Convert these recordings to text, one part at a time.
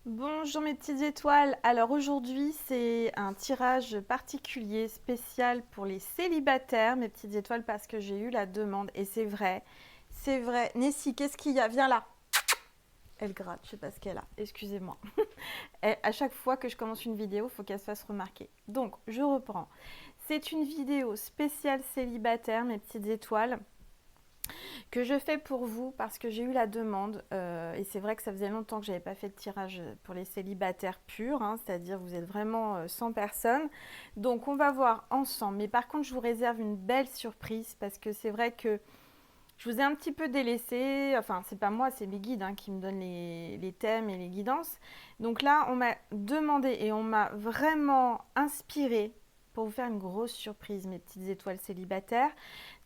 Bonjour mes petites étoiles. Alors aujourd'hui, c'est un tirage particulier, spécial pour les célibataires, mes petites étoiles, parce que j'ai eu la demande et c'est vrai. C'est vrai. Nessie, qu'est-ce qu'il y a? Viens là. Elle gratte, je sais pas ce qu'elle a. Excusez-moi. À chaque fois que je commence une vidéo, il faut qu'elle se fasse remarquer. Donc, je reprends. C'est une vidéo spéciale célibataire, mes petites étoiles, que je fais pour vous parce que j'ai eu la demande et c'est vrai que ça faisait longtemps que j'avais pas fait de tirage pour les célibataires purs, hein, c'est-à-dire vous êtes vraiment 100 personnes. Donc on va voir ensemble. Mais par contre, je vous réserve une belle surprise parce que c'est vrai que je vous ai un petit peu délaissé. Enfin, c'est pas moi, c'est mes guides hein, qui me donnent les thèmes et les guidances. Donc là, on m'a demandé et on m'a vraiment inspiré pour vous faire une grosse surprise, mes petites étoiles célibataires.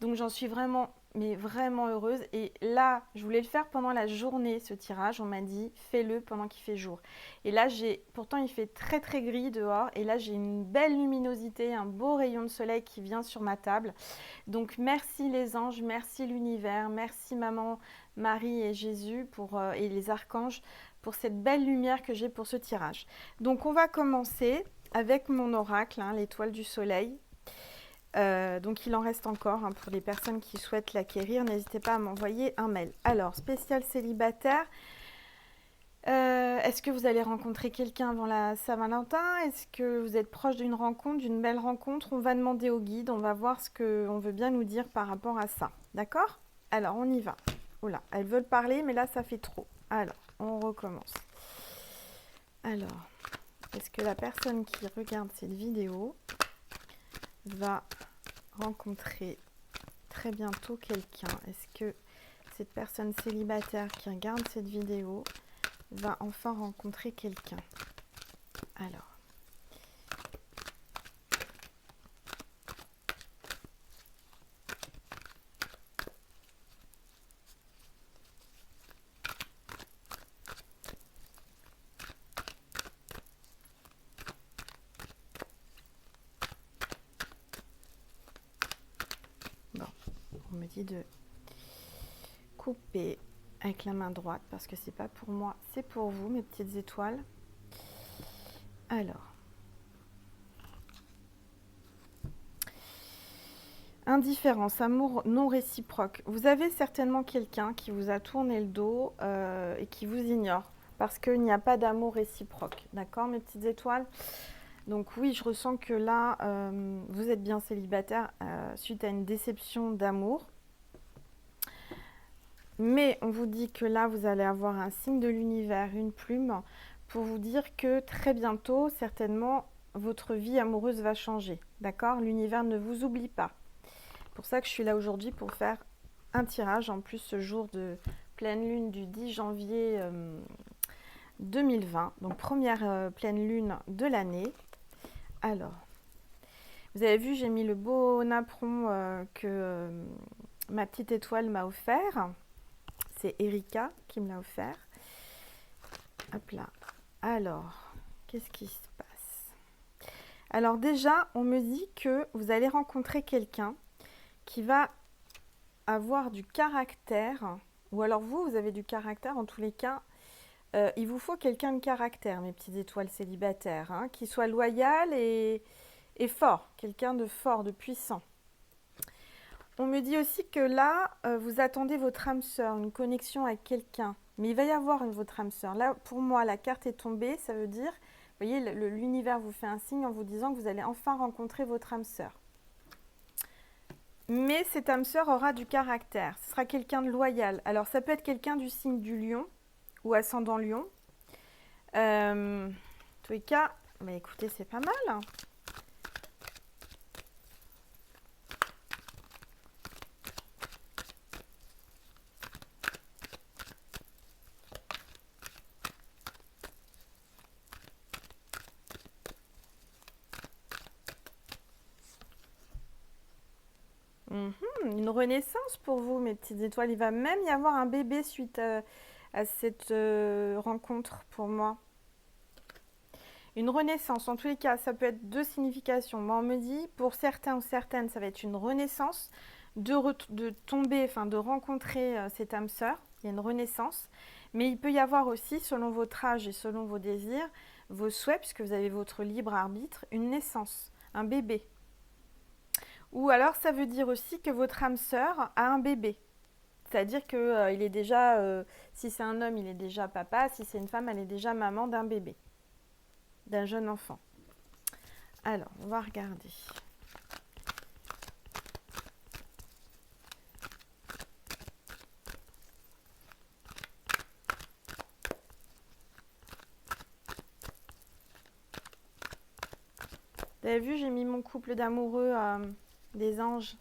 Donc j'en suis vraiment, mais vraiment heureuse. Et là, je voulais le faire pendant la journée, ce tirage. On m'a dit, fais-le pendant qu'il fait jour. Et là, pourtant il fait très très gris dehors. Et là, j'ai une belle luminosité, un beau rayon de soleil qui vient sur ma table. Donc merci les anges, merci l'univers, merci maman Marie et Jésus et les archanges pour cette belle lumière que j'ai pour ce tirage. Donc on va commencer avec mon oracle, hein, l'étoile du soleil. Donc il en reste encore hein, pour les personnes qui souhaitent l'acquérir. N'hésitez pas à m'envoyer un mail. Alors, spécial célibataire. Est-ce que vous allez rencontrer quelqu'un avant la Saint-Valentin? Est-ce que vous êtes proche d'une rencontre, d'une belle rencontre? On va demander au guide, on va voir ce qu'on veut bien nous dire par rapport à ça. D'accord? Alors, on y va. Oula, elles veulent parler, mais là, ça fait trop. Alors, on recommence. Alors, est-ce que la personne qui regarde cette vidéo va rencontrer très bientôt quelqu'un? Est-ce que cette personne célibataire qui regarde cette vidéo va enfin rencontrer quelqu'un? Alors, bon, on me dit de couper avec la main droite parce que c'est pas pour moi, c'est pour vous, mes petites étoiles. Alors, indifférence, amour non réciproque. Vous avez certainement quelqu'un qui vous a tourné le dos et qui vous ignore parce qu'il n'y a pas d'amour réciproque. D'accord, mes petites étoiles? Donc oui, je ressens que là, vous êtes bien célibataire suite à une déception d'amour. Mais on vous dit que là, vous allez avoir un signe de l'univers, une plume, pour vous dire que très bientôt, certainement, votre vie amoureuse va changer. D'accord? L'univers ne vous oublie pas. C'est pour ça que je suis là aujourd'hui pour faire un tirage. En plus, ce jour de pleine lune du 10 janvier 2020. Donc, première pleine lune de l'année. Alors, vous avez vu, j'ai mis le beau napperon que ma petite étoile m'a offert. C'est Erika qui me l'a offert. Hop là. Alors, qu'est-ce qui se passe? Alors déjà, on me dit que vous allez rencontrer quelqu'un qui va avoir du caractère. Ou alors vous avez du caractère. En tous les cas, il vous faut quelqu'un de caractère, mes petites étoiles célibataires. Hein, qui soit loyal et fort. Quelqu'un de fort, de puissant. On me dit aussi que là, vous attendez votre âme sœur, une connexion avec quelqu'un. Mais il va y avoir votre âme sœur. Là, pour moi, la carte est tombée. Ça veut dire, vous voyez, l'univers vous fait un signe en vous disant que vous allez enfin rencontrer votre âme sœur. Mais cette âme sœur aura du caractère. Ce sera quelqu'un de loyal. Alors, ça peut être quelqu'un du signe du lion ou ascendant lion. En tous les cas, bah, écoutez, c'est pas mal. Hein. Une renaissance pour vous, mes petites étoiles. Il va même y avoir un bébé suite à cette rencontre pour moi. Une renaissance, en tous les cas, ça peut être deux significations. Moi, on me dit, pour certains ou certaines, ça va être une renaissance de tomber, enfin de rencontrer cette âme sœur. Il y a une renaissance. Mais il peut y avoir aussi, selon votre âge et selon vos désirs, vos souhaits, puisque vous avez votre libre arbitre, une naissance, un bébé. Ou alors ça veut dire aussi que votre âme sœur a un bébé. C'est-à-dire que il est déjà, si c'est un homme, il est déjà papa, si c'est une femme, elle est déjà maman d'un bébé, d'un jeune enfant. Alors, on va regarder. Vous avez vu, j'ai mis mon couple d'amoureux des anges.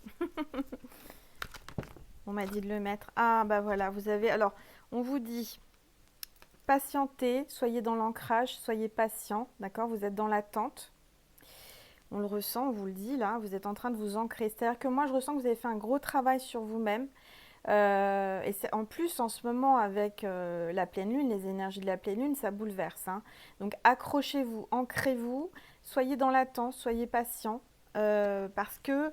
On m'a dit de le mettre. Ah, bah voilà, vous avez... Alors, on vous dit, patientez, soyez dans l'ancrage, soyez patient, d'accord? Vous êtes dans l'attente. On le ressent, on vous le dit là, vous êtes en train de vous ancrer. C'est-à-dire que moi, je ressens que vous avez fait un gros travail sur vous-même. Et en plus, en ce moment, avec la pleine lune, les énergies de la pleine lune, ça bouleverse. Hein. Donc, accrochez-vous, ancrez-vous, soyez dans l'attente, soyez patient. Parce que,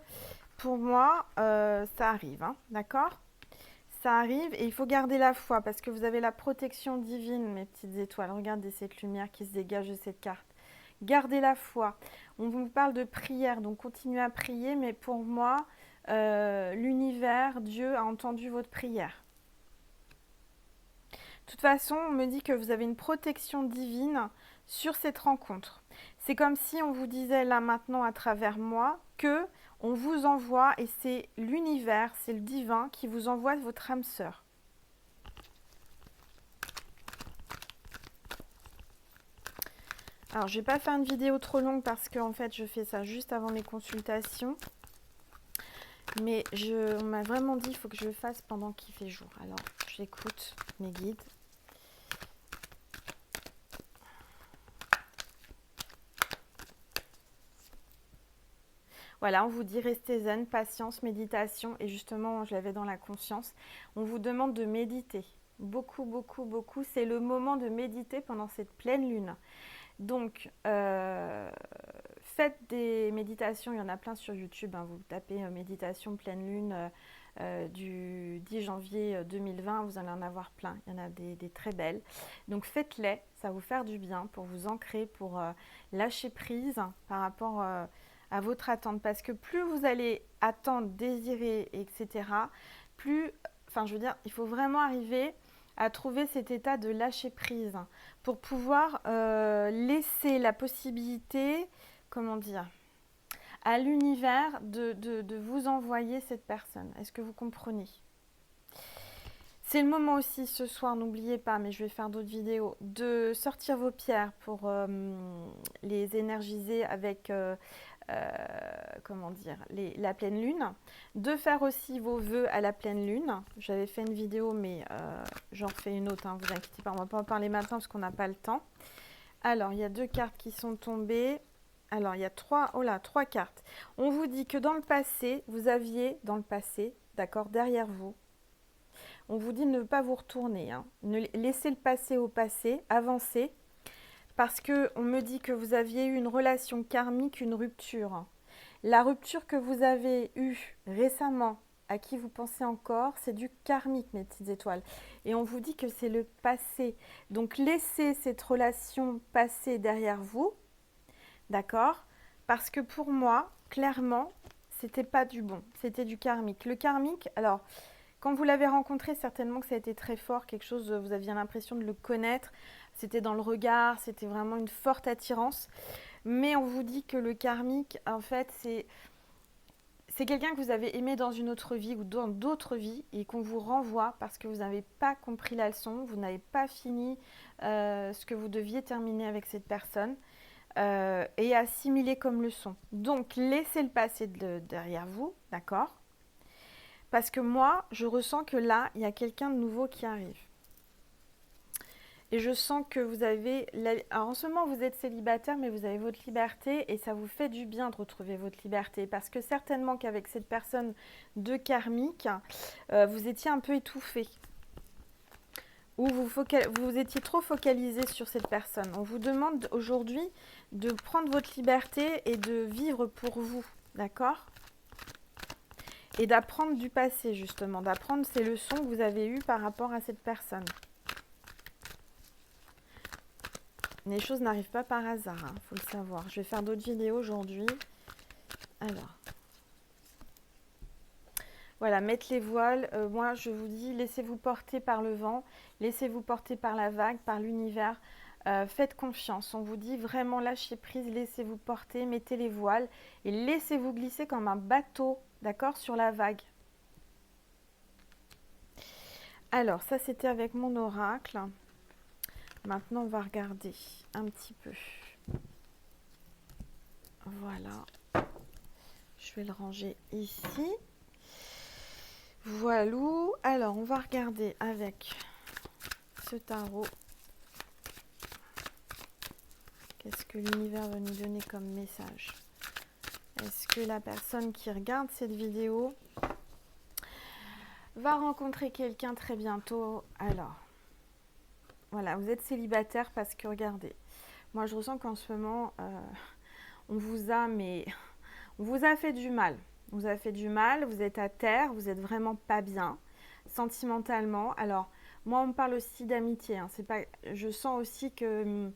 pour moi, ça arrive, hein, d'accord? Ça arrive et il faut garder la foi parce que vous avez la protection divine, mes petites étoiles. Regardez cette lumière qui se dégage de cette carte. Gardez la foi. On vous parle de prière, donc continuez à prier, mais pour moi, l'univers, Dieu a entendu votre prière. De toute façon, on me dit que vous avez une protection divine sur cette rencontre. C'est comme si on vous disait là maintenant à travers moi que on vous envoie, et c'est l'univers, c'est le divin qui vous envoie votre âme sœur. Alors, je ne vais pas faire une vidéo trop longue parce qu'en fait, je fais ça juste avant mes consultations. Mais on m'a vraiment dit qu'il faut que je le fasse pendant qu'il fait jour. Alors, j'écoute mes guides. Voilà, on vous dit restez zen, patience, méditation. Et justement, je l'avais dans la conscience. On vous demande de méditer. Beaucoup, beaucoup, beaucoup. C'est le moment de méditer pendant cette pleine lune. Donc, faites des méditations. Il y en a plein sur YouTube. Hein. Vous tapez méditation pleine lune du 10 janvier 2020. Vous allez en avoir plein. Il y en a des très belles. Donc, faites-les. Ça va vous faire du bien pour vous ancrer, pour lâcher prise par rapport à votre attente. Parce que plus vous allez attendre, désirer, etc., plus, enfin je veux dire, il faut vraiment arriver à trouver cet état de lâcher prise pour pouvoir laisser la possibilité, comment dire, à l'univers de vous envoyer cette personne. Est-ce que vous comprenez ? C'est le moment aussi ce soir, n'oubliez pas, mais je vais faire d'autres vidéos, de sortir vos pierres pour les énergiser avec comment dire, la pleine lune, de faire aussi vos vœux à la pleine lune. J'avais fait une vidéo, mais j'en refais une autre, hein, vous inquiétez pas, on ne va pas en parler maintenant parce qu'on n'a pas le temps. Alors, il y a 2 cartes qui sont tombées. Alors, il y a 3 cartes. On vous dit que dans le passé, vous aviez, dans le passé, d'accord, derrière vous, on vous dit de ne pas vous retourner, hein, laissez le passé au passé, avancez. Parce qu'on me dit que vous aviez eu une relation karmique, une rupture. La rupture que vous avez eue récemment, à qui vous pensez encore, c'est du karmique, mes petites étoiles. Et on vous dit que c'est le passé. Donc laissez cette relation passer derrière vous, d'accord? Parce que pour moi, clairement, c'était pas du bon, c'était du karmique. Le karmique, alors... Quand vous l'avez rencontré, certainement que ça a été très fort, quelque chose, vous aviez l'impression de le connaître, c'était dans le regard, c'était vraiment une forte attirance. Mais on vous dit que le karmique, en fait, c'est quelqu'un que vous avez aimé dans une autre vie ou dans d'autres vies et qu'on vous renvoie parce que vous n'avez pas compris la leçon, vous n'avez pas fini ce que vous deviez terminer avec cette personne et assimiler comme leçon. Donc, laissez le passé derrière vous, d'accord ? Parce que moi, je ressens que là, il y a quelqu'un de nouveau qui arrive. Et je sens que vous avez... Alors en ce moment, vous êtes célibataire, mais vous avez votre liberté et ça vous fait du bien de retrouver votre liberté. Parce que certainement qu'avec cette personne de karmique, vous étiez un peu étouffé. Ou vous étiez trop focalisé sur cette personne. On vous demande aujourd'hui de prendre votre liberté et de vivre pour vous. D'accord ? Et d'apprendre du passé, justement, d'apprendre ces leçons que vous avez eues par rapport à cette personne. Les choses n'arrivent pas par hasard, hein, faut le savoir. Je vais faire d'autres vidéos aujourd'hui. Alors, voilà, mettre les voiles. Moi, je vous dis, laissez-vous porter par le vent, laissez-vous porter par la vague, par l'univers. Faites confiance. On vous dit vraiment lâchez prise, laissez-vous porter, mettez les voiles et laissez-vous glisser comme un bateau, d'accord, sur la vague. Alors, ça, c'était avec mon oracle. Maintenant, on va regarder un petit peu. Voilà. Je vais le ranger ici. Voilà. Alors, on va regarder avec ce tarot. Qu'est-ce que l'univers va nous donner comme message? Est-ce que la personne qui regarde cette vidéo va rencontrer quelqu'un très bientôt? Alors, voilà, vous êtes célibataire parce que, regardez, moi je ressens qu'en ce moment, on vous a fait du mal. On vous a fait du mal, vous êtes à terre, vous êtes vraiment pas bien, sentimentalement. Alors, moi on me parle aussi d'amitié, hein. C'est pas, je sens aussi que,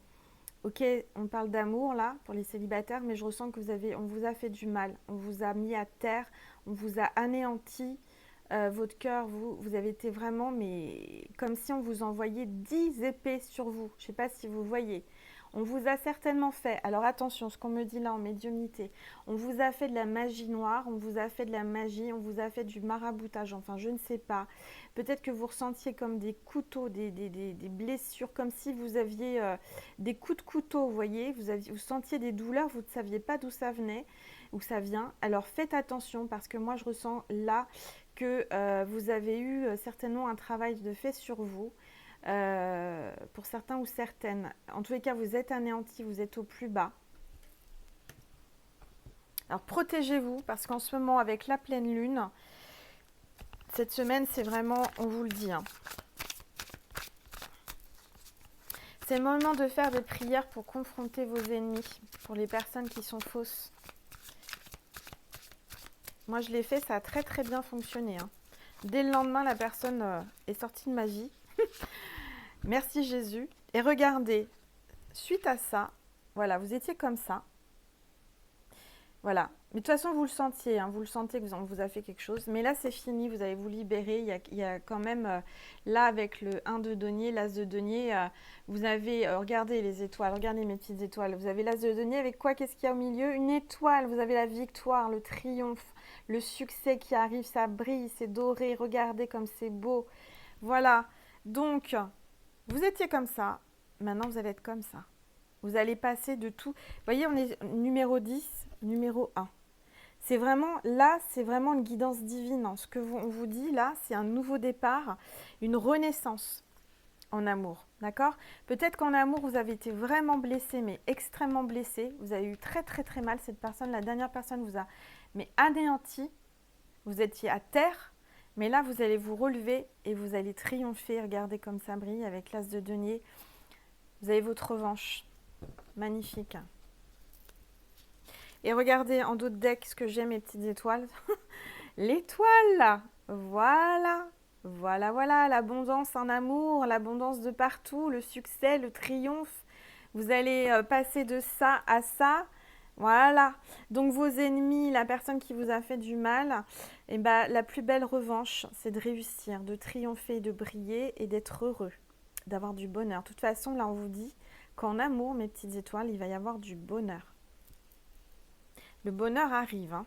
ok, on parle d'amour là, pour les célibataires, mais je ressens que on vous a fait du mal, on vous a mis à terre, on vous a anéanti. Votre cœur, vous avez été vraiment, mais comme si on vous envoyait 10 épées sur vous. Je ne sais pas si vous voyez. On vous a certainement fait, alors attention, ce qu'on me dit là en médiumnité, on vous a fait de la magie noire, on vous a fait de la magie, on vous a fait du maraboutage, enfin je ne sais pas. Peut-être que vous ressentiez comme des couteaux, des blessures, comme si vous aviez des coups de couteau, vous voyez, vous sentiez des douleurs, vous ne saviez pas d'où ça venait, où ça vient. Alors faites attention parce que moi je ressens là que vous avez eu certainement un travail de fait sur vous, pour certains ou certaines. En tous les cas, vous êtes anéantis, vous êtes au plus bas. Alors protégez-vous parce qu'en ce moment, avec la pleine lune, cette semaine, c'est vraiment, on vous le dit, hein. C'est le moment de faire des prières pour confronter vos ennemis, pour les personnes qui sont fausses. Moi, je l'ai fait, ça a très très bien fonctionné, hein. Dès le lendemain, la personne est sortie de ma vie. Merci Jésus. Et regardez, suite à ça, voilà, vous étiez comme ça. Voilà. Mais de toute façon, vous le sentiez, hein, vous le sentez que on vous a fait quelque chose. Mais là, c'est fini, vous allez vous libérer. Il y a quand même, là, avec le 1 de denier, l'as de denier, vous avez, regardez les étoiles, regardez mes petites étoiles. Vous avez l'as de denier avec quoi? Qu'est-ce qu'il y a au milieu? Une étoile, vous avez la victoire, le triomphe, le succès qui arrive, ça brille, c'est doré. Regardez comme c'est beau. Voilà. Donc, vous étiez comme ça. Maintenant, vous allez être comme ça. Vous allez passer de tout. Vous voyez, on est numéro 10, numéro 1. C'est vraiment, là, c'est vraiment une guidance divine. Ce que on vous dit, là, c'est un nouveau départ, une renaissance en amour. D'accord? Peut-être qu'en amour, vous avez été vraiment blessé, mais extrêmement blessé. Vous avez eu très, très, très mal. Cette personne, la dernière personne vous a anéanti. Vous étiez à terre. Mais là, vous allez vous relever et vous allez triompher. Regardez comme ça brille avec l'as de denier. Vous avez votre revanche. Magnifique. Et regardez en d'autres decks ce que j'ai, mes petites étoiles. L'étoile. Voilà. Voilà, voilà. L'abondance en amour, l'abondance de partout, le succès, le triomphe. Vous allez passer de ça à ça. Voilà. Donc vos ennemis, la personne qui vous a fait du mal, eh ben, la plus belle revanche, c'est de réussir, de triompher, de briller et d'être heureux, d'avoir du bonheur. De toute façon, là, on vous dit qu'en amour, mes petites étoiles, il va y avoir du bonheur. Le bonheur arrive, hein.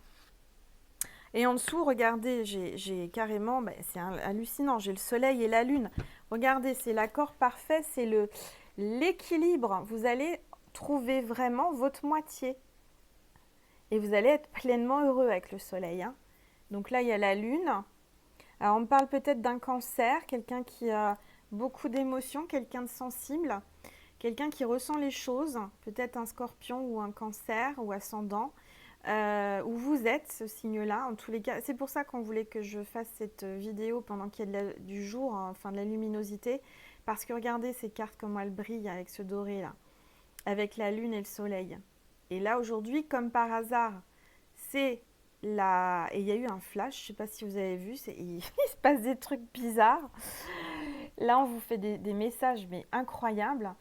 Et en dessous, regardez, j'ai carrément, c'est hallucinant, j'ai le soleil et la lune. Regardez, c'est l'accord parfait, c'est l'équilibre. Vous allez trouver vraiment votre moitié. Et vous allez être pleinement heureux avec le soleil, hein. Donc là, il y a la lune. Alors, on me parle peut-être d'un cancer, quelqu'un qui a beaucoup d'émotions, quelqu'un de sensible, quelqu'un qui ressent les choses, peut-être un scorpion ou un cancer ou ascendant, où vous êtes, ce signe-là. En tous les cas, c'est pour ça qu'on voulait que je fasse cette vidéo pendant qu'il y a du jour, hein, enfin de la luminosité, parce que regardez ces cartes, comment elles brillent avec ce doré-là, avec la lune et le soleil. Et là, aujourd'hui, comme par hasard, c'est la... Et il y a eu un flash, je ne sais pas si vous avez vu, il se passe des trucs bizarres. Là, on vous fait des messages, mais incroyables.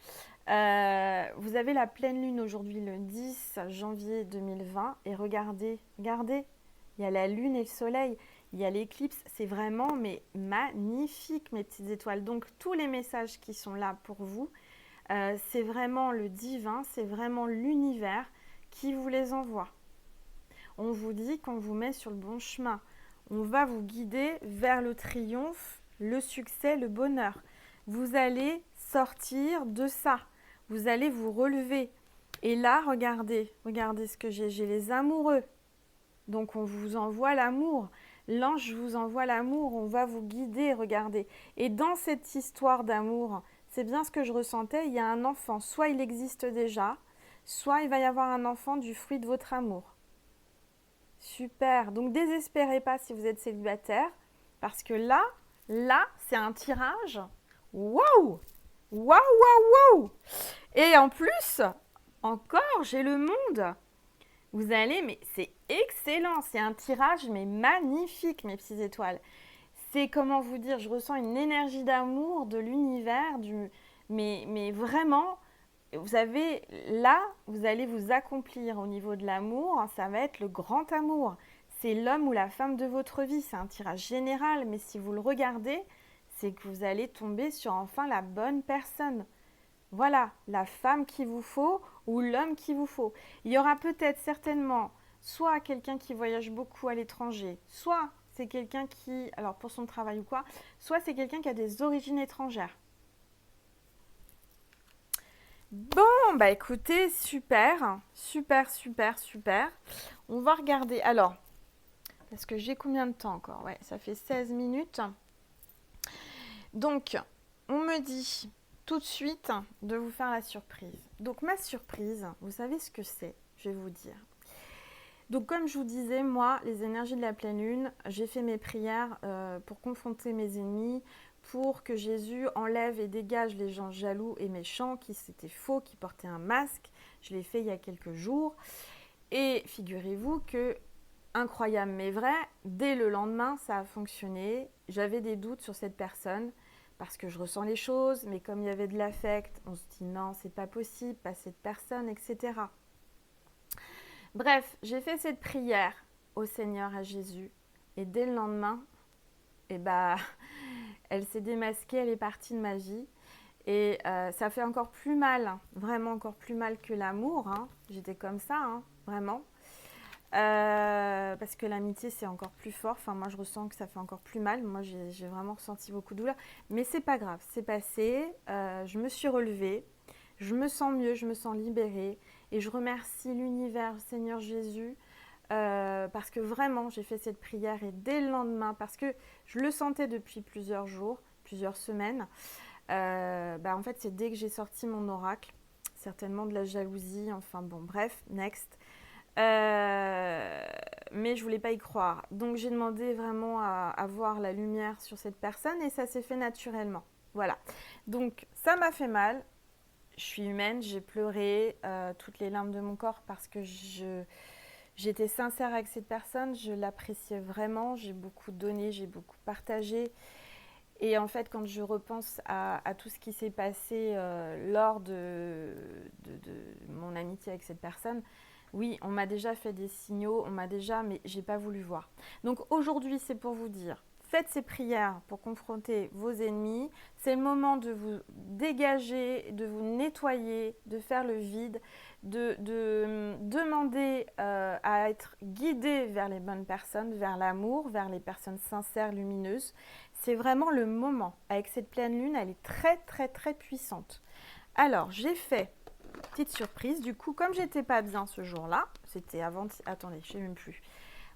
Vous avez la pleine lune aujourd'hui le 10 janvier 2020 et regardez, regardez, il y a la lune et le soleil, il y a l'éclipse, c'est vraiment mais magnifique mes petites étoiles. Donc tous les messages qui sont là pour vous, c'est vraiment le divin, c'est vraiment l'univers qui vous les envoie. On vous dit qu'on vous met sur le bon chemin. On va vous guider vers le triomphe, le succès, le bonheur. Vous allez sortir de ça. Vous allez vous relever. Et là, regardez, regardez ce que j'ai. J'ai les amoureux. Donc on vous envoie l'amour. L'ange vous envoie l'amour. On va vous guider, regardez. Et dans cette histoire d'amour, c'est bien ce que je ressentais. Il y a un enfant. Soit il existe déjà, soit il va y avoir un enfant du fruit de votre amour. Super. Donc désespérez pas si vous êtes célibataire. Parce que là, c'est un tirage. Waouh! Waouh, waouh, waouh! Et en plus, encore, j'ai le monde. Vous allez, mais c'est excellent. C'est un tirage, mais magnifique, mes petites étoiles. C'est, comment vous dire, je ressens une énergie d'amour de l'univers, mais vraiment, vous savez, là, vous allez vous accomplir au niveau de l'amour. Ça va être le grand amour. C'est l'homme ou la femme de votre vie. C'est un tirage général, mais si vous le regardez, c'est que vous allez tomber sur enfin la bonne personne. Voilà, la femme qu'il vous faut ou l'homme qu'il vous faut. Il y aura peut-être certainement soit quelqu'un qui voyage beaucoup à l'étranger, soit c'est quelqu'un qui, alors pour son travail ou quoi, soit c'est quelqu'un qui a des origines étrangères. Bon, bah écoutez, super, super, super, super. On va regarder. Alors, parce que j'ai combien de temps encore? Ouais, ça fait 16 minutes. Donc, on me dit tout de suite de vous faire la surprise. Donc, ma surprise, vous savez ce que c'est? Je vais vous dire. Donc, comme je vous disais, moi, les énergies de la pleine lune, j'ai fait mes prières pour confronter mes ennemis, pour que Jésus enlève et dégage les gens jaloux et méchants, qui c'était faux, qui portaient un masque. Je l'ai fait il y a quelques jours. Et figurez-vous que, incroyable mais vrai, dès le lendemain, ça a fonctionné. J'avais des doutes sur cette personne parce que je ressens les choses, mais comme il y avait de l'affect, on se dit non, c'est pas possible, pas cette personne, etc. Bref, j'ai fait cette prière au Seigneur, à Jésus, et dès le lendemain, eh ben, elle s'est démasquée, elle est partie de ma vie. Et ça fait encore plus mal, vraiment encore plus mal que l'amour. Hein. J'étais comme ça, hein, vraiment. Parce que l'amitié, c'est encore plus fort. Enfin, moi, je ressens que ça fait encore plus mal. Moi, j'ai vraiment ressenti beaucoup de douleur. Mais c'est pas grave, c'est passé. Je me suis relevée. Je me sens mieux, je me sens libérée. Et je remercie l'univers, Seigneur Jésus, parce que vraiment, j'ai fait cette prière. Et dès le lendemain, parce que je le sentais depuis plusieurs jours, plusieurs semaines, en fait, c'est dès que j'ai sorti mon oracle, certainement de la jalousie. Enfin bon, bref, next. Mais je voulais pas y croire. Donc j'ai demandé vraiment à voir la lumière sur cette personne et ça s'est fait naturellement. Voilà. Donc ça m'a fait mal. Je suis humaine, j'ai pleuré toutes les larmes de mon corps parce que j'étais sincère avec cette personne, je l'appréciais vraiment, j'ai beaucoup donné, j'ai beaucoup partagé. Et en fait, quand je repense à tout ce qui s'est passé lors de mon amitié avec cette personne, oui, on m'a déjà fait des signaux, mais j'ai pas voulu voir. Donc aujourd'hui, c'est pour vous dire, faites ces prières pour confronter vos ennemis. C'est le moment de vous dégager, de vous nettoyer, de faire le vide, de demander à être guidé vers les bonnes personnes, vers l'amour, vers les personnes sincères, lumineuses. C'est vraiment le moment. Avec cette pleine lune, elle est très, très, très puissante. Alors, j'ai fait petite surprise. Du coup, comme j'étais pas bien ce jour-là, c'était avant... Attendez, je sais même plus.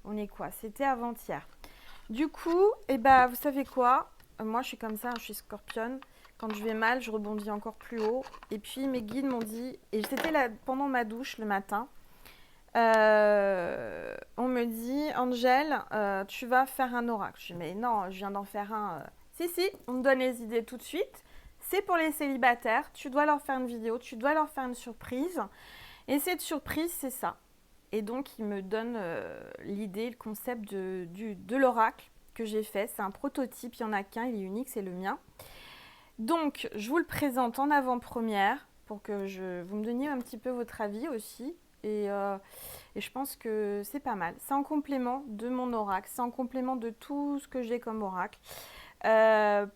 On est quoi? C'était avant-hier. Du coup, vous savez quoi? Moi, je suis comme ça, je suis scorpionne. Quand je vais mal, je rebondis encore plus haut. Et puis, mes guides m'ont dit... Et c'était là, pendant ma douche le matin. On me dit, Angèle, tu vas faire un oracle. Je dis, mais non, je viens d'en faire un. Si, on me donne les idées tout de suite. C'est pour les célibataires. Tu dois leur faire une vidéo, tu dois leur faire une surprise. Et cette surprise, c'est ça. Et donc, il me donne l'idée, le concept de l'oracle que j'ai fait. C'est un prototype, il n'y en a qu'un, il est unique, c'est le mien. Donc, je vous le présente en avant-première. pour que vous me donniez un petit peu votre avis aussi. Et je pense que c'est pas mal. C'est en complément de mon oracle, c'est en complément de tout ce que j'ai comme oracle.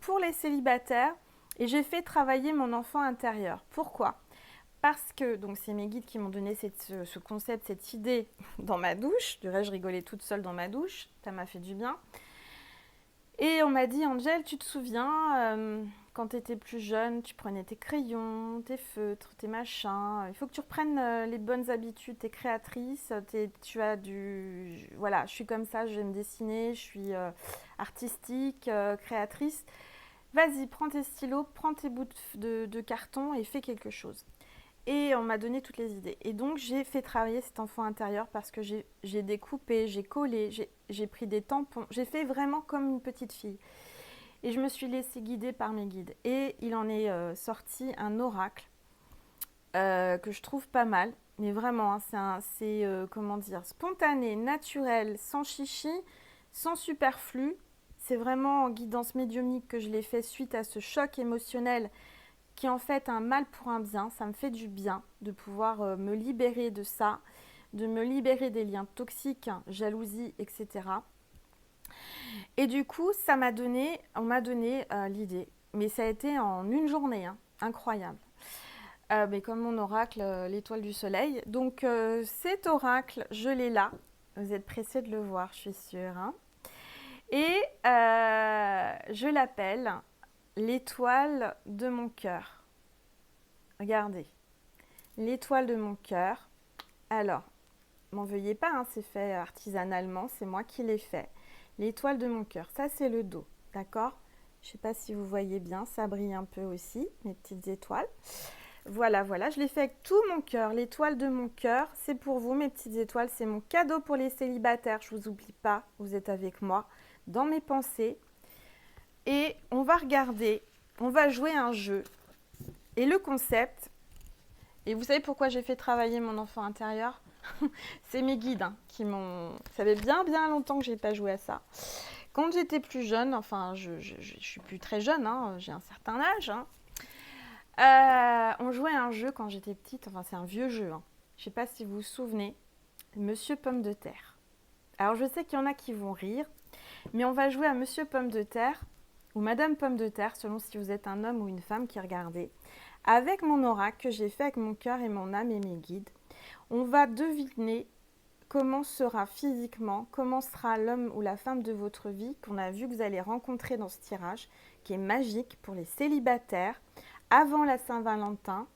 Pour les célibataires, et j'ai fait travailler mon enfant intérieur. Pourquoi? Parce que, donc c'est mes guides qui m'ont donné ce concept, cette idée dans ma douche. Du reste, je rigolais toute seule dans ma douche, ça m'a fait du bien. Et on m'a dit, Angel, tu te souviens, quand tu étais plus jeune, tu prenais tes crayons, tes feutres, tes machins. Il faut que tu reprennes les bonnes habitudes, t'es créatrice, tu as du... Voilà, je suis comme ça, je vais me dessiner, je suis artistique, créatrice. Vas-y, prends tes stylos, prends tes bouts de carton et fais quelque chose. Et on m'a donné toutes les idées. Et donc, j'ai fait travailler cet enfant intérieur parce que j'ai découpé, j'ai collé, j'ai pris des tampons. J'ai fait vraiment comme une petite fille. Et je me suis laissée guider par mes guides. Et il en est sorti un oracle que je trouve pas mal. Mais vraiment, hein, c'est comment dire, spontané, naturel, sans chichi, sans superflu. C'est vraiment en guidance médiumnique que je l'ai fait suite à ce choc émotionnel qui est en fait un mal pour un bien. Ça me fait du bien de pouvoir me libérer de ça, de me libérer des liens toxiques, jalousie, etc. Et du coup, on m'a donné l'idée. Mais ça a été en une journée, hein, incroyable. Mais comme mon oracle, l'étoile du soleil. Donc cet oracle, je l'ai là. Vous êtes pressés de le voir, je suis sûre. Hein. Et je l'appelle l'étoile de mon cœur. Regardez, l'étoile de mon cœur. Alors, m'en veuillez pas, hein, c'est fait artisanalement, c'est moi qui l'ai fait. L'étoile de mon cœur, ça c'est le dos, d'accord? Je ne sais pas si vous voyez bien, ça brille un peu aussi, mes petites étoiles. Voilà, voilà, je l'ai fait avec tout mon cœur. L'étoile de mon cœur, c'est pour vous, mes petites étoiles. C'est mon cadeau pour les célibataires. Je ne vous oublie pas, vous êtes avec moi dans mes pensées. Et on va regarder, on va jouer un jeu. Et le concept, et vous savez pourquoi j'ai fait travailler mon enfant intérieur? C'est mes guides hein, qui m'ont... Ça fait bien longtemps que je n'ai pas joué à ça. Quand j'étais plus jeune, enfin je suis plus très jeune, hein, j'ai un certain âge, hein, on jouait à un jeu quand j'étais petite, enfin c'est un vieux jeu, hein. Je ne sais pas si vous vous souvenez, Monsieur Pomme de Terre. Alors je sais qu'il y en a qui vont rire, mais on va jouer à Monsieur Pomme de Terre ou Madame Pomme de Terre, selon si vous êtes un homme ou une femme qui regardez, avec mon oracle que j'ai fait avec mon cœur et mon âme et mes guides. On va deviner comment sera physiquement, comment sera l'homme ou la femme de votre vie qu'on a vu que vous allez rencontrer dans ce tirage, qui est magique pour les célibataires, avant la Saint-Valentin,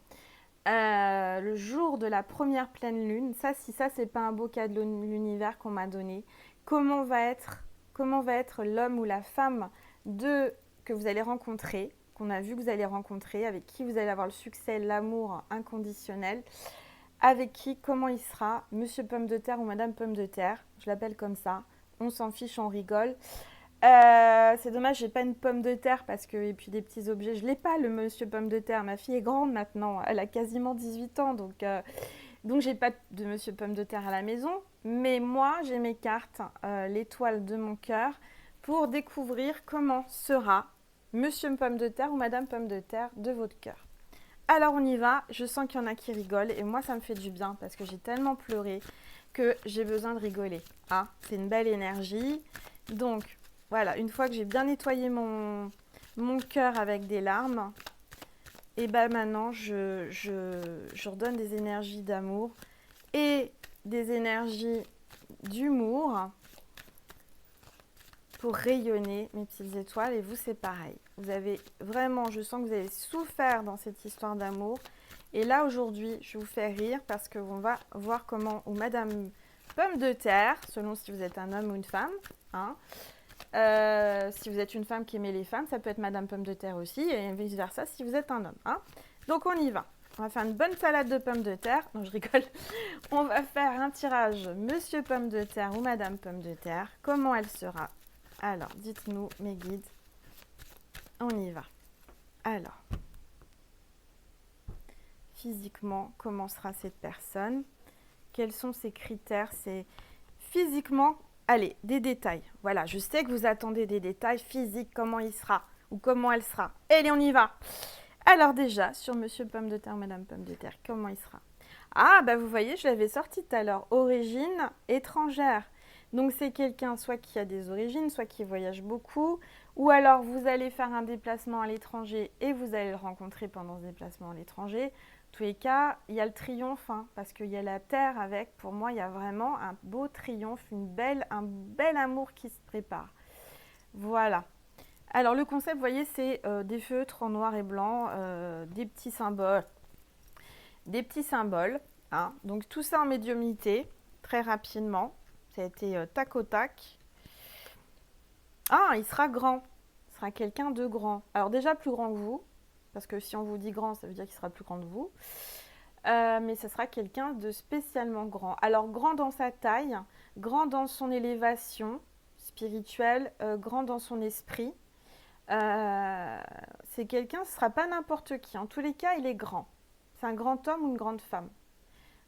le jour de la première pleine lune. Ça, si ça, c'est pas un beau cadeau de l'univers qu'on m'a donné. Comment va être l'homme ou la femme que vous allez rencontrer, qu'on a vu que vous allez rencontrer, avec qui vous allez avoir le succès, l'amour inconditionnel, avec qui, comment il sera, Monsieur Pomme de Terre ou Madame Pomme de Terre, je l'appelle comme ça, on s'en fiche, on rigole. C'est dommage, j'ai pas une pomme de terre parce que, et puis des petits objets, je l'ai pas le Monsieur Pomme de Terre. Ma fille est grande maintenant, elle a quasiment 18 ans, donc j'ai pas de Monsieur Pomme de Terre à la maison. Mais moi, j'ai mes cartes, l'étoile de mon cœur, pour découvrir comment sera Monsieur Pomme de Terre ou Madame Pomme de Terre de votre cœur. Alors on y va, je sens qu'il y en a qui rigolent et moi ça me fait du bien parce que j'ai tellement pleuré que j'ai besoin de rigoler. Ah, c'est une belle énergie. Donc voilà, une fois que j'ai bien nettoyé mon cœur avec des larmes, et ben maintenant je redonne des énergies d'amour et des énergies d'humour pour rayonner mes petites étoiles. Et vous, c'est pareil. Vous avez vraiment, je sens que vous avez souffert dans cette histoire d'amour. Et là, aujourd'hui, je vous fais rire parce qu'on va voir comment, ou Madame Pomme de Terre, selon si vous êtes un homme ou une femme, hein, si vous êtes une femme qui aimait les femmes, ça peut être Madame Pomme de Terre aussi, et vice-versa si vous êtes un homme. Hein. Donc, on y va. On va faire une bonne salade de pommes de terre. Non, je rigole. On va faire un tirage Monsieur Pomme de Terre ou Madame Pomme de Terre. Comment elle sera? Alors, dites-nous, mes guides. On y va. Alors, physiquement, comment sera cette personne? Quels sont ses critères? C'est physiquement, allez, des détails. Voilà, je sais que vous attendez des détails physiques, comment il sera ou comment elle sera. Allez, on y va. Alors déjà, sur Monsieur Pomme de Terre, Madame Pomme de Terre, comment il sera? Ah, bah vous voyez, je l'avais sorti tout à l'heure. Origine étrangère. Donc c'est quelqu'un soit qui a des origines, soit qui voyage beaucoup, ou alors vous allez faire un déplacement à l'étranger et vous allez le rencontrer pendant ce déplacement à l'étranger. En tous les cas, il y a le triomphe, hein, parce qu'il y a la terre avec. Pour moi, il y a vraiment un beau triomphe, un bel amour qui se prépare. Voilà. Alors le concept, vous voyez, c'est des feutres en noir et blanc, des petits symboles. Des petits symboles, hein. Donc tout ça en médiumnité, très rapidement. Ça a été tac au tac. Ah, il sera grand. Il sera quelqu'un de grand. Alors déjà plus grand que vous, parce que si on vous dit grand, ça veut dire qu'il sera plus grand que vous. Mais ce sera quelqu'un de spécialement grand. Alors grand dans sa taille, grand dans son élévation spirituelle, grand dans son esprit. C'est quelqu'un, ce ne sera pas n'importe qui. En tous les cas, il est grand. C'est un grand homme ou une grande femme.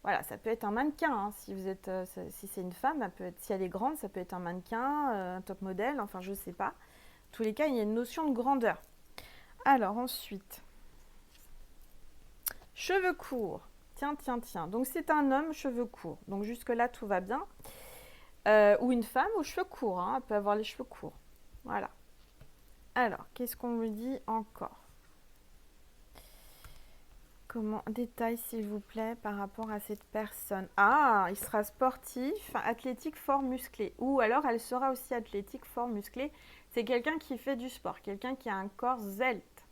Voilà, ça peut être un mannequin. Hein, si vous êtes, si c'est une femme, elle peut être, si elle est grande, ça peut être un mannequin, un top modèle, enfin je ne sais pas. En tous les cas, il y a une notion de grandeur. Alors ensuite, cheveux courts. Tiens, tiens, tiens. Donc c'est un homme, cheveux courts. Donc jusque-là, tout va bien. Ou une femme aux cheveux courts. Hein, elle peut avoir les cheveux courts. Voilà. Alors, qu'est-ce qu'on me dit encore? Comment détail s'il vous plaît par rapport à cette personne? Ah, il sera sportif, athlétique, fort musclé. Ou alors elle sera aussi athlétique, fort musclé. C'est quelqu'un qui fait du sport, quelqu'un qui a un corps svelte.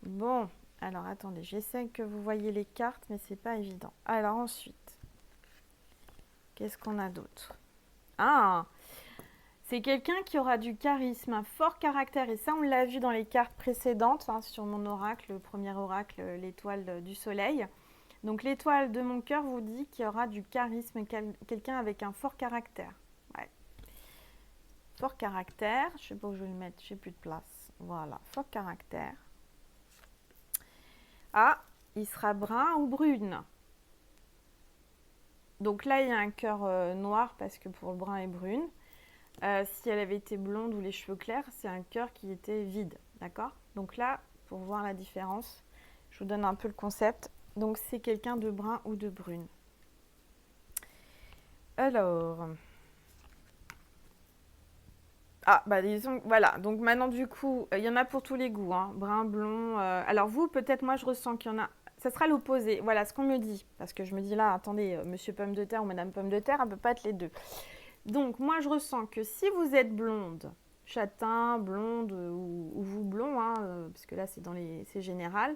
Bon, alors attendez, j'essaie que vous voyez les cartes, mais c'est pas évident. Alors ensuite, qu'est-ce qu'on a d'autre? Ah, c'est quelqu'un qui aura du charisme, un fort caractère. Et ça, on l'a vu dans les cartes précédentes, hein, sur mon oracle, le premier oracle, l'étoile du soleil. Donc l'étoile de mon cœur vous dit qu'il y aura du charisme, quelqu'un avec un fort caractère. Ouais. Fort caractère, je ne sais pas où je vais le mettre, j'ai plus de place. Voilà, fort caractère. Ah, il sera brun ou brune. Donc là, il y a un cœur noir parce que pour brun et brune. Si elle avait été blonde ou les cheveux clairs, c'est un cœur qui était vide, d'accord? Donc là, pour voir la différence, je vous donne un peu le concept. Donc c'est quelqu'un de brun ou de brune. Alors... Ah, bah disons, voilà. Donc maintenant, du coup, il y en a pour tous les goûts, hein. Brun, blond. Alors vous, peut-être, moi, je ressens qu'il y en a... Ça sera l'opposé. Voilà ce qu'on me dit. Parce que je me dis là, attendez, Monsieur Pomme de Terre ou Madame Pomme de Terre, elle ne peut pas être les deux. Donc, moi, je ressens que si vous êtes blonde, châtain, blonde ou vous blond, hein, parce que là, c'est général,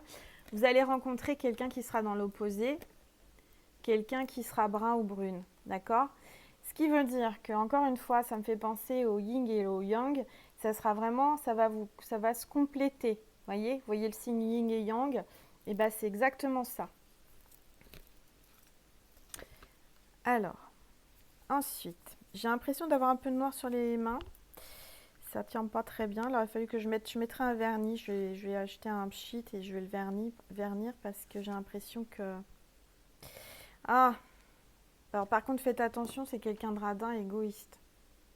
vous allez rencontrer quelqu'un qui sera dans l'opposé, quelqu'un qui sera brun ou brune, d'accord? Ce qui veut dire que, encore une fois, ça me fait penser au yin et au yang, ça sera vraiment, ça va se compléter, vous voyez le signe yin et yang, et ben c'est exactement ça. Alors, ensuite, j'ai l'impression d'avoir un peu de noir sur les mains. Ça tient pas très bien. Alors, il a fallu que je mettrai un vernis. Je vais acheter un pchit et je vais le vernir parce que j'ai l'impression que... Ah! Alors, par contre, faites attention, c'est quelqu'un de radin, égoïste.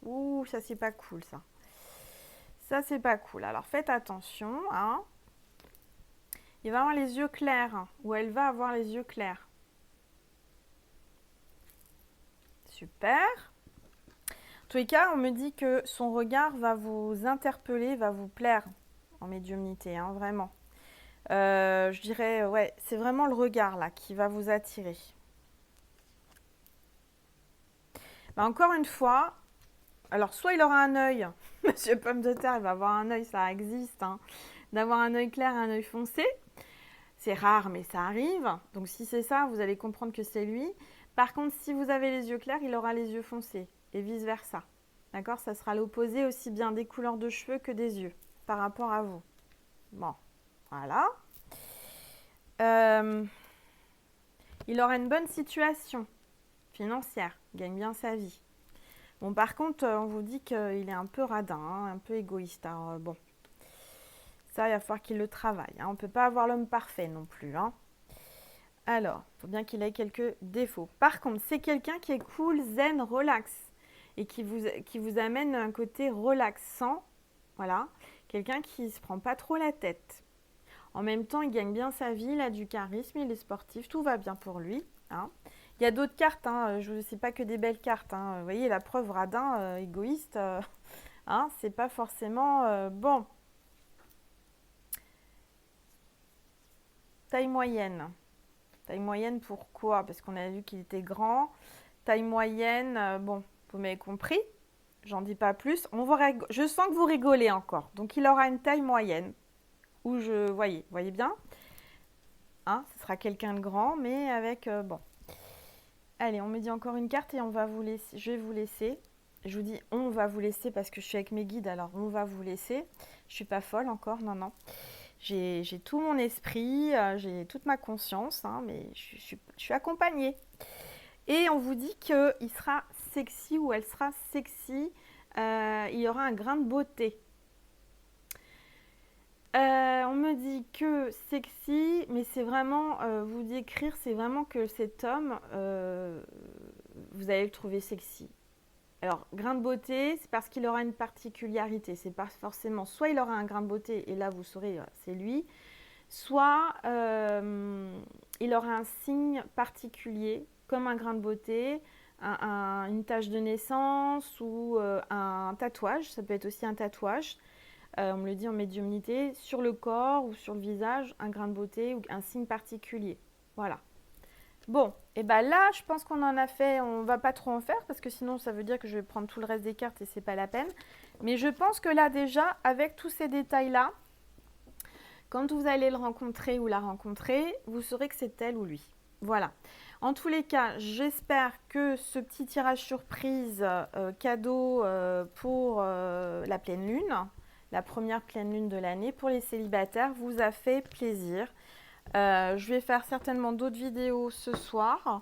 Ouh, ça, c'est pas cool, ça. Ça, c'est pas cool. Alors, faites attention, hein. Il va avoir les yeux clairs, hein, ou elle va avoir les yeux clairs. Super. En tous les cas, on me dit que son regard va vous interpeller, va vous plaire en médiumnité, hein, vraiment. Je dirais, ouais, c'est vraiment le regard là qui va vous attirer. Bah, encore une fois, alors soit il aura un œil, Monsieur Pomme de Terre, il va avoir un œil, ça existe, hein, d'avoir un œil clair et un œil foncé. C'est rare, mais ça arrive. Donc si c'est ça, vous allez comprendre que c'est lui. Par contre, si vous avez les yeux clairs, il aura les yeux foncés et vice-versa. D'accord? Ça sera l'opposé aussi bien des couleurs de cheveux que des yeux par rapport à vous. Bon, voilà. Il aura une bonne situation financière, il gagne bien sa vie. Bon, par contre, on vous dit qu'il est un peu radin, hein, un peu égoïste. Alors, bon, ça, il va falloir qu'il le travaille. Hein. On ne peut pas avoir l'homme parfait non plus. Hein. Alors, il faut bien qu'il ait quelques défauts. Par contre, c'est quelqu'un qui est cool, zen, relax et qui vous amène un côté relaxant, voilà, Quelqu'un qui ne se prend pas trop la tête. En même temps, il gagne bien sa vie, il a du charisme, il est sportif, tout va bien pour lui. Hein. Il y a d'autres cartes, hein. Je ne sais pas que des belles cartes. Hein. Vous voyez, la preuve, radin, égoïste, hein, c'est pas forcément bon. Taille moyenne. Taille moyenne, pourquoi? Parce qu'on a vu qu'il était grand. Taille moyenne, bon, vous m'avez compris. J'en dis pas plus. Je sens que vous rigolez encore. Donc, il aura une taille moyenne. Où voyez bien. Hein, ce sera quelqu'un de grand, mais avec, bon. Allez, on me dit encore une carte et on va vous laisser. Je vais vous laisser. Je vous dis on va vous laisser parce que je suis avec mes guides, alors on va vous laisser. Je suis pas folle encore, non, non. J'ai tout mon esprit, j'ai toute ma conscience, hein, mais je suis accompagnée. Et on vous dit qu'il sera sexy ou elle sera sexy. Il y aura un grain de beauté. On me dit que sexy, mais c'est vraiment, vous décrire, c'est vraiment que cet homme, vous allez le trouver sexy. Alors, grain de beauté, c'est parce qu'il aura une particularité. C'est pas forcément, soit il aura un grain de beauté, et là vous saurez, c'est lui, soit il aura un signe particulier, comme un grain de beauté, une tache de naissance ou un tatouage. Ça peut être aussi un tatouage. On me le dit en médiumnité, sur le corps ou sur le visage, un grain de beauté ou un signe particulier. Voilà. Bon, et bien là, je pense qu'on en a fait, on va pas trop en faire parce que sinon ça veut dire que je vais prendre tout le reste des cartes et c'est pas la peine. Mais je pense que là déjà, avec tous ces détails-là, quand vous allez le rencontrer ou la rencontrer, vous saurez que c'est elle ou lui. Voilà. En tous les cas, j'espère que ce petit tirage surprise cadeau pour la pleine lune, la première pleine lune de l'année pour les célibataires, vous a fait plaisir. Je vais faire certainement d'autres vidéos ce soir.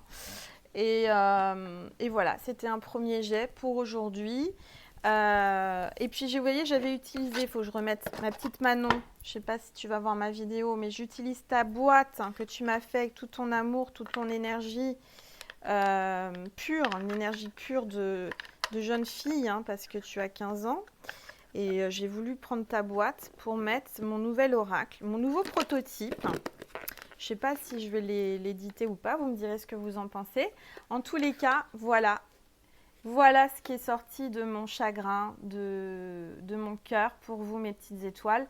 Et voilà, c'était un premier jet pour aujourd'hui. Et puis, vous voyez, j'avais utilisé, il faut que je remette ma petite Manon. Je ne sais pas si tu vas voir ma vidéo, mais j'utilise ta boîte que tu m'as fait avec tout ton amour, toute ton énergie pure, une énergie pure de jeune fille, hein, parce que tu as 15 ans. Et j'ai voulu prendre ta boîte pour mettre mon nouvel oracle, mon nouveau prototype. Je ne sais pas si je vais l'éditer ou pas, vous me direz ce que vous en pensez. En tous les cas, voilà. Voilà ce qui est sorti de mon chagrin, de mon cœur pour vous, mes petites étoiles.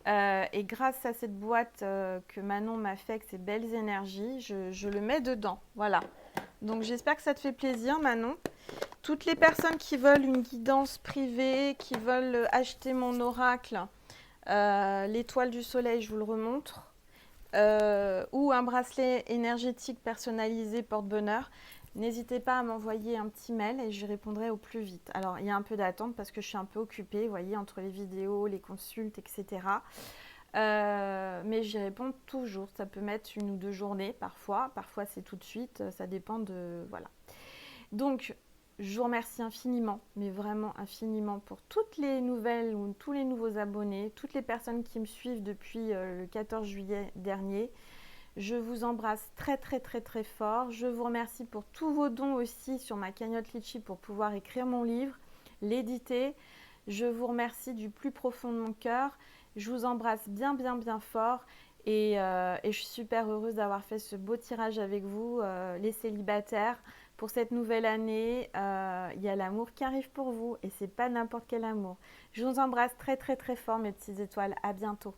Et grâce à cette boîte que Manon m'a fait avec ses belles énergies, je le mets dedans. Voilà. Donc j'espère que ça te fait plaisir, Manon. Toutes les personnes qui veulent une guidance privée, qui veulent acheter mon oracle, l'étoile du soleil, je vous le remontre. Ou un bracelet énergétique personnalisé porte-bonheur, n'hésitez pas à m'envoyer un petit mail et je répondrai au plus vite. Alors, il y a un peu d'attente parce que je suis un peu occupée, vous voyez, entre les vidéos, les consultes, etc. Mais j'y réponds toujours. Ça peut mettre 1 ou 2 journées parfois. Parfois, c'est tout de suite. Ça dépend de... Voilà. Donc, je vous remercie infiniment, mais vraiment infiniment pour toutes les nouvelles ou tous les nouveaux abonnés, toutes les personnes qui me suivent depuis le 14 juillet dernier. Je vous embrasse très très très très fort. Je vous remercie pour tous vos dons aussi sur ma cagnotte Litchi pour pouvoir écrire mon livre, l'éditer. Je vous remercie du plus profond de mon cœur. Je vous embrasse bien bien bien fort et je suis super heureuse d'avoir fait ce beau tirage avec vous, les célibataires. Pour cette nouvelle année, il y a l'amour qui arrive pour vous et c'est pas n'importe quel amour. Je vous embrasse très très très fort mes petites étoiles. À bientôt.